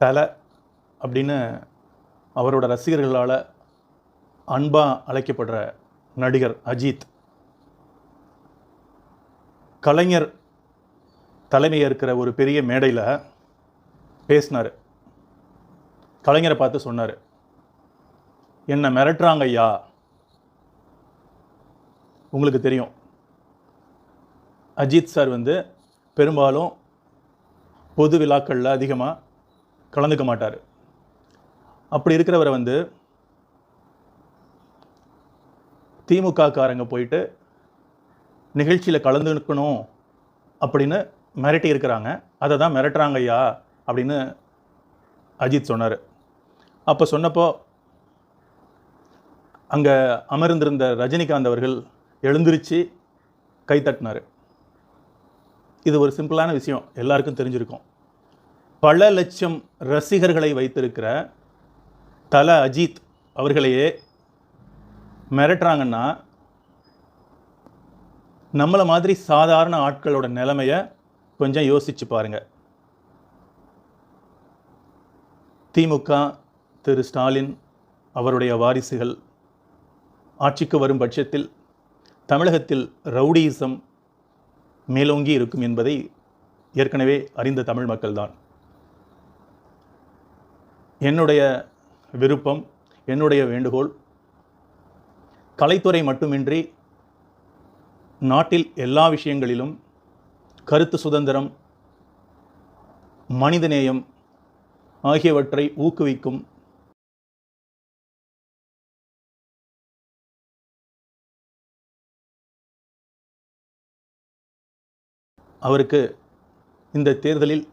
தல அப்படின்னு அவரோட ரசிகர்களால் அன்பாக அழைக்கப்படுற நடிகர் அஜித் கலைஞர் தலைமை ஏற்கிற ஒரு பெரிய மேடையில் பேசினார். கலைஞரை பார்த்து சொன்னார், என்னை மிரட்டுறாங்க ஐயா. உங்களுக்கு தெரியும், அஜித் சார் பெரும்பாலும் பொது விழாக்களில் அதிகமாக கலந்துக்க மாட்டார். அப்படி இருக்கிறவரை திமுக காரங்க போயிட்டு நிகழ்ச்சியில் கலந்துக்கணும் அப்படின்னு மிரட்டி இருக்கிறாங்க. அதை தான் மிரட்டுறாங்க ஐயா அப்படின்னு அஜித் சொன்னார். அப்போ சொன்னப்போ அங்கே அமர்ந்திருந்த ரஜினிகாந்த் அவர்கள் எழுந்திருச்சு கைத்தட்டினார். இது ஒரு சிம்பிளான விஷயம், எல்லாருக்கும் தெரிஞ்சிருக்கும். பல லட்சம் ரசிகர்களை வைத்திருக்கிற தல அஜித் அவர்களையே மிரட்டுறாங்கன்னா நம்மளை மாதிரி சாதாரண ஆட்களோட நிலைமையை கொஞ்சம் யோசிச்சு பாருங்க. திமுக திரு ஸ்டாலின் அவருடைய வாரிசுகள் ஆட்சிக்கு வரும் பட்சத்தில் தமிழகத்தில் ரவுடியிசம் மேலோங்கி இருக்கும் என்பதை ஏற்கனவே அறிந்த தமிழ் மக்கள்தான். என்னுடைய விருப்பம், என்னுடைய வேண்டுகோள், கலைத்துறை மட்டுமின்றி நாட்டில் எல்லா விஷயங்களிலும் கருத்து சுதந்திரம், மனிதநேயம் ஆகியவற்றை ஊக்குவிக்கும் அவருக்கு இந்த தேர்தலில்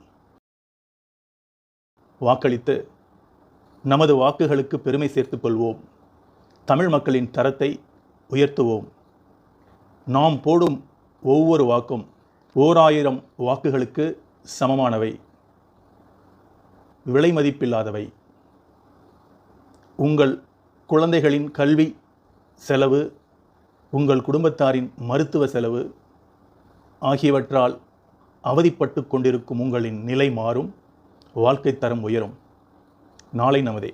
வாக்களித்து நமது வாக்குகளுக்கு பெருமை சேர்த்துக் கொள்வோம். தமிழ் மக்களின் தரத்தை உயர்த்துவோம். நாம் போடும் ஒவ்வொரு வாக்கும் 1000 வாக்குகளுக்கு சமமானவை, விலை மதிப்பில்லாதவை. உங்கள் குழந்தைகளின் கல்வி செலவு, உங்கள் குடும்பத்தாரின் மருத்துவ செலவு ஆகியவற்றால் அவதிப்பட்டு கொண்டிருக்கும் உங்களின் நிலை மாறும், வாழ்க்கை தரம் உயரும். நாளை நமதே.